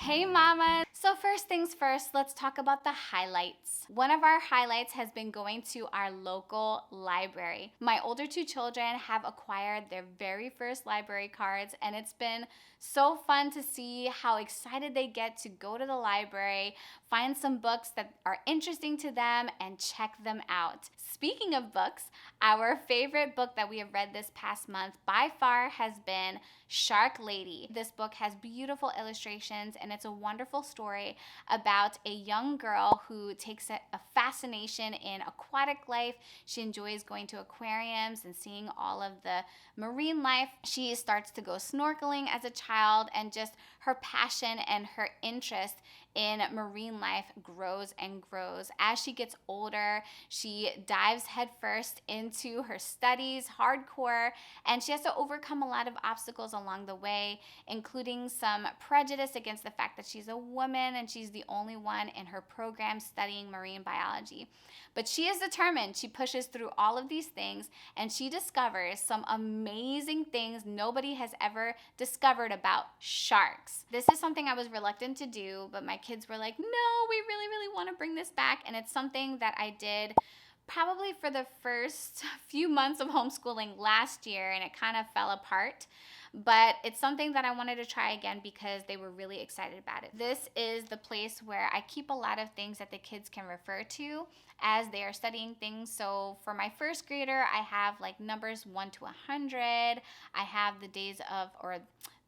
Hey mama! So first things first, let's talk about the highlights. One of our highlights has been going to our local library. My older two children have acquired their very first library cards, and it's been so fun to see how excited they get to go to the library, find some books that are interesting to them, and check them out. Speaking of books, our favorite book that we have read this past month by far has been Shark Lady. This book has beautiful illustrations, and it's a wonderful story about a young girl who takes a fascination in aquatic life. She enjoys going to aquariums and seeing all of the marine life. She starts to go snorkeling as a child, and just her passion and her interest in marine life grows and grows. As she gets older, she dives headfirst into her studies, hardcore, and she has to overcome a lot of obstacles along the way, including some prejudice against the fact that she's a woman and she's the only one in her program studying marine biology. But she is determined. She pushes through all of these things, and she discovers some amazing things nobody has ever discovered about sharks. This is something I was reluctant to do, but my kids were like, no, we really, really want to bring this back. And it's something that I did probably for the first few months of homeschooling last year, and it kind of fell apart. But it's something that I wanted to try again because they were really excited about it. This is the place where I keep a lot of things that the kids can refer to as they are studying things. So for my first grader, I have like numbers 1 to 100. I have the days of, or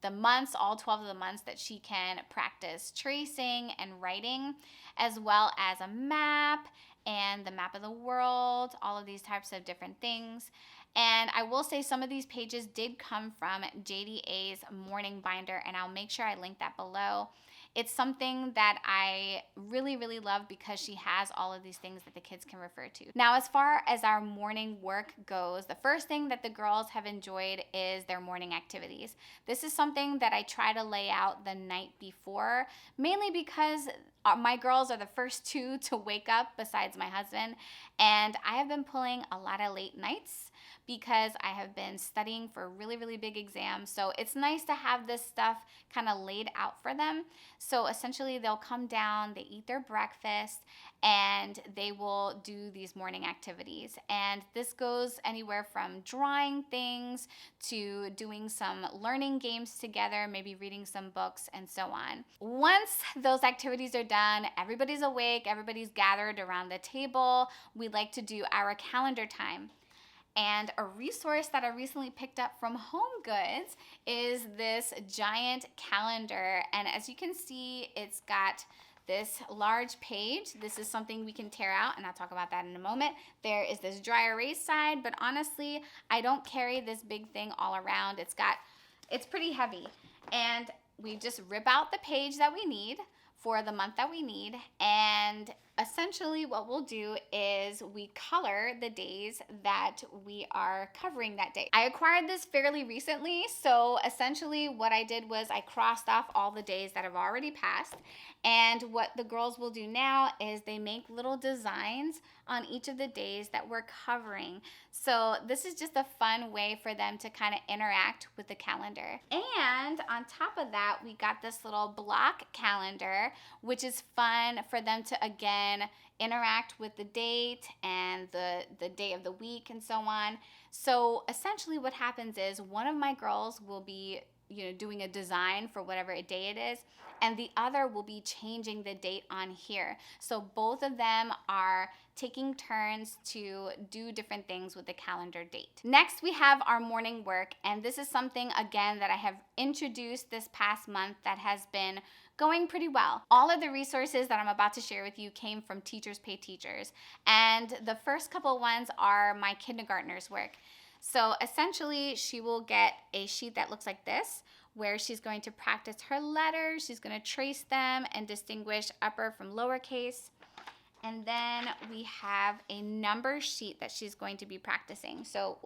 the months, all 12 of the months that she can practice tracing and writing, as well as a map and the map of the world, all of these types of different things. And I will say some of these pages did come from JDA's morning binder, and I'll make sure I link that below. It's something that I really, really love because she has all of these things that the kids can refer to. Now, as far as our morning work goes, the first thing that the girls have enjoyed is their morning activities. This is something that I try to lay out the night before, mainly because my girls are the first two to wake up besides my husband, and I have been pulling a lot of late nights because I have been studying for really, really big exams. So it's nice to have this stuff kind of laid out for them. So essentially they'll come down, they eat their breakfast, and they will do these morning activities. And this goes anywhere from drawing things to doing some learning games together, maybe reading some books, and so on. Once those activities are done, everybody's awake, everybody's gathered around the table. We like to do our calendar time. And a resource that I recently picked up from HomeGoods is this giant calendar. And as you can see, it's got this large page. This is something we can tear out, and I'll talk about that in a moment. There is this dry erase side, but honestly, I don't carry this big thing all around. It's pretty heavy. And we just rip out the page that we need for the month that we need, and essentially what we'll do is we color the days that we are covering that day. I acquired this fairly recently, so essentially what I did was I crossed off all the days that have already passed, and what the girls will do now is they make little designs on each of the days that we're covering. So this is just a fun way for them to kind of interact with the calendar. And on top of that, we got this little block calendar, which is fun for them to, again, interact with the date and the day of the week and so on. So essentially what happens is one of my girls will be doing a design for whatever day it is, and the other will be changing the date on here. So both of them are taking turns to do different things with the calendar date. Next, we have our morning work, and this is something, again, that I have introduced this past month that has been going pretty well. All of the resources that I'm about to share with you came from Teachers Pay Teachers, and the first couple ones are my kindergartner's work. So essentially, she will get a sheet that looks like this, where she's going to practice her letters. She's going to trace them and distinguish upper from lowercase. And then we have a number sheet that she's going to be practicing. So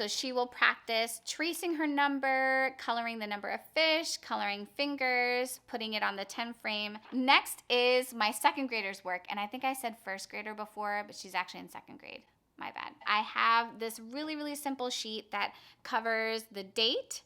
she will practice tracing her number, coloring the number of fish, coloring fingers, putting it on the 10 frame. Next is my second grader's work. And I think I said first grader before, but she's actually in second grade. My bad. I have this really, really simple sheet that covers the date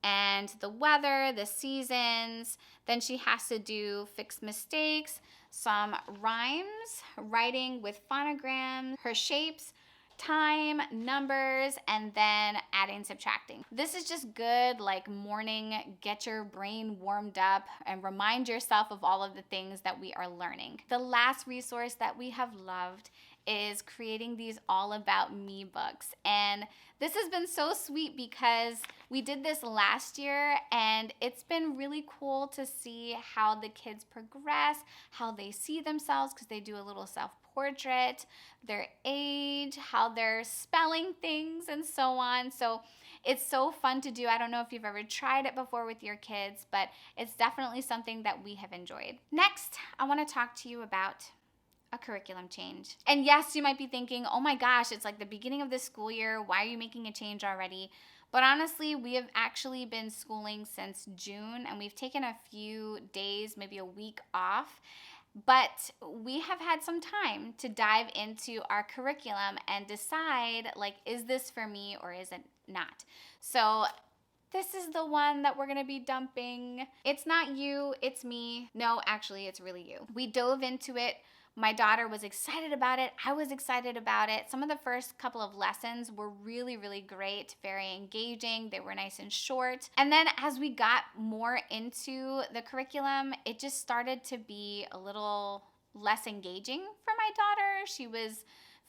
and the weather, the seasons. Then she has to do fixed mistakes, some rhymes, writing with phonograms, her shapes, time, numbers, and then adding, subtracting. This is just good, like morning, get your brain warmed up and remind yourself of all of the things that we are learning. The last resource that we have loved is creating these all about me books. And this has been so sweet because we did this last year and it's been really cool to see how the kids progress, how they see themselves, because they do a little self-portrait, their age, how they're spelling things, and so on. So it's so fun to do. I don't know if you've ever tried it before with your kids, but it's definitely something that we have enjoyed. Next, I want to talk to you about a curriculum change. And yes, you might be thinking, oh my gosh, it's like the beginning of the school year. Why are you making a change already? But honestly, we have actually been schooling since June, and we've taken a few days, maybe a week off. But we have had some time to dive into our curriculum and decide, like, is this for me or is it not? So this is the one that we're gonna be dumping. It's not you, it's me. No, actually, it's really you. We dove into it. My daughter was excited about it. I was excited about it. Some of the first couple of lessons were really, really great, very engaging. They were nice and short. And then as we got more into the curriculum, it just started to be a little less engaging for my daughter. She was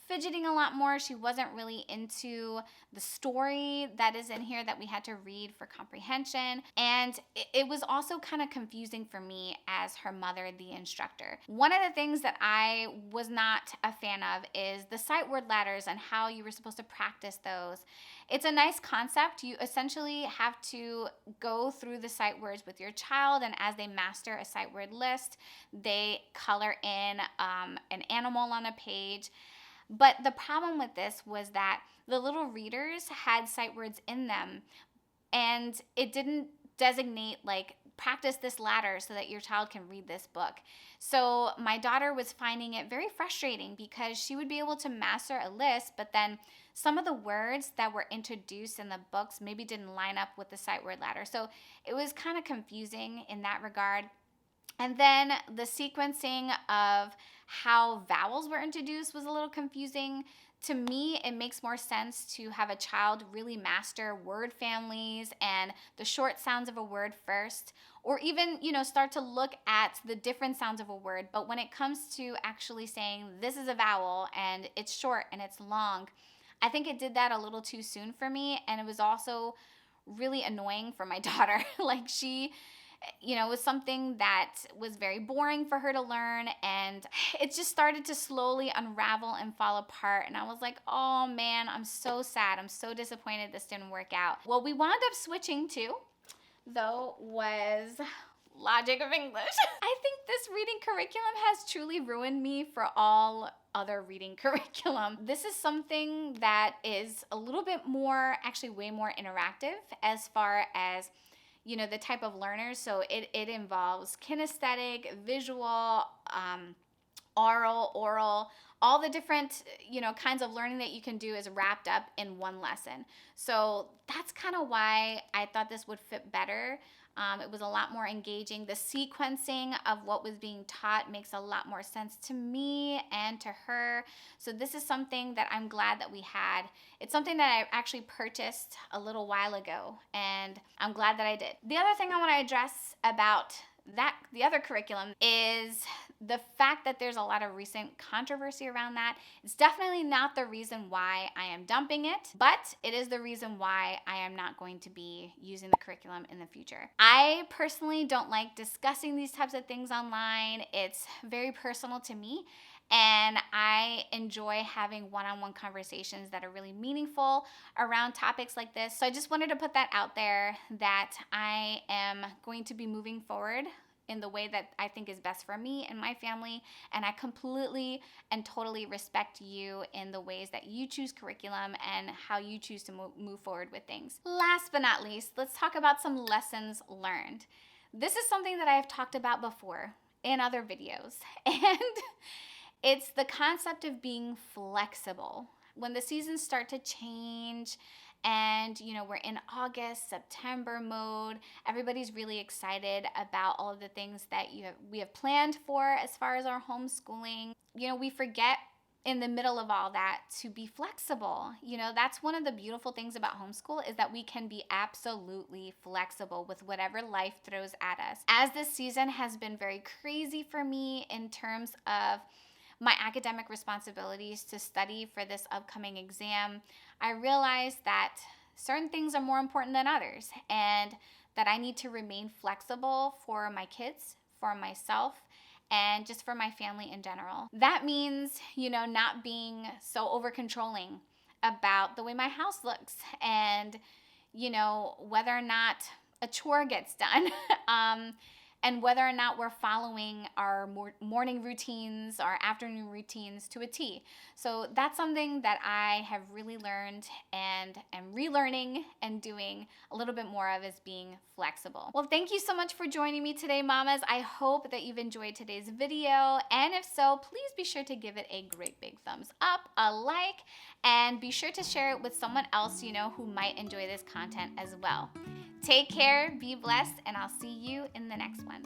fidgeting a lot more. She wasn't really into the story that is in here that we had to read for comprehension. And it was also kind of confusing for me as her mother, the instructor. One of the things that I was not a fan of is the sight word ladders and how you were supposed to practice those. It's a nice concept. You essentially have to go through the sight words with your child, and as they master a sight word list, they color in an animal on a page. But the problem with this was that the little readers had sight words in them, and it didn't designate, like, practice this ladder so that your child can read this book. So my daughter was finding it very frustrating because she would be able to master a list, but then some of the words that were introduced in the books maybe didn't line up with the sight word ladder. So it was kind of confusing in that regard. And then the sequencing of how vowels were introduced was a little confusing. To me, it makes more sense to have a child really master word families and the short sounds of a word first, or even, start to look at the different sounds of a word. But when it comes to actually saying this is a vowel and it's short and it's long, I think it did that a little too soon for me. And it was also really annoying for my daughter. Like, it was something that was very boring for her to learn, and it just started to slowly unravel and fall apart. And I was like, oh man, I'm so sad. I'm so disappointed this didn't work out. What we wound up switching to, though, was logic of English. I think this reading curriculum has truly ruined me for all other reading curriculum. This is something that is a little bit more, actually way more interactive as far as the type of learners. So it involves kinesthetic, visual, oral, all the different, kinds of learning that you can do is wrapped up in one lesson. So that's kind of why I thought this would fit better. It was a lot more engaging. The sequencing of what was being taught makes a lot more sense to me and to her. So this is something that I'm glad that we had. It's something that I actually purchased a little while ago, and I'm glad that I did. The other thing I want to address about the other curriculum is the fact that there's a lot of recent controversy around that. It's definitely not the reason why I am dumping it, but it is the reason why I am not going to be using the curriculum in the future. I personally don't like discussing these types of things online. It's very personal to me, and I enjoy having one-on-one conversations that are really meaningful around topics like this. So I just wanted to put that out there, that I am going to be moving forward in the way that I think is best for me and my family, and I completely and totally respect you in the ways that you choose curriculum and how you choose to move forward with things. Last but not least, let's talk about some lessons learned. This is something that I have talked about before in other videos, and it's the concept of being flexible. When the seasons start to change And, we're in August, September mode. Everybody's really excited about all of the things that we have planned for as far as our homeschooling. We forget in the middle of all that to be flexible. That's one of the beautiful things about homeschool is that we can be absolutely flexible with whatever life throws at us. As this season has been very crazy for me in terms of my academic responsibilities to study for this upcoming exam, I realized that certain things are more important than others, and that I need to remain flexible for my kids, for myself, and just for my family in general. That means, not being so over controlling about the way my house looks and, whether or not a chore gets done. And whether or not we're following our morning routines, our afternoon routines to a T. So that's something that I have really learned and am relearning and doing a little bit more of, is being flexible. Well, thank you so much for joining me today, mamas. I hope that you've enjoyed today's video. And if so, please be sure to give it a great big thumbs up, a like, and be sure to share it with someone else who might enjoy this content as well. Take care, be blessed, and I'll see you in the next one.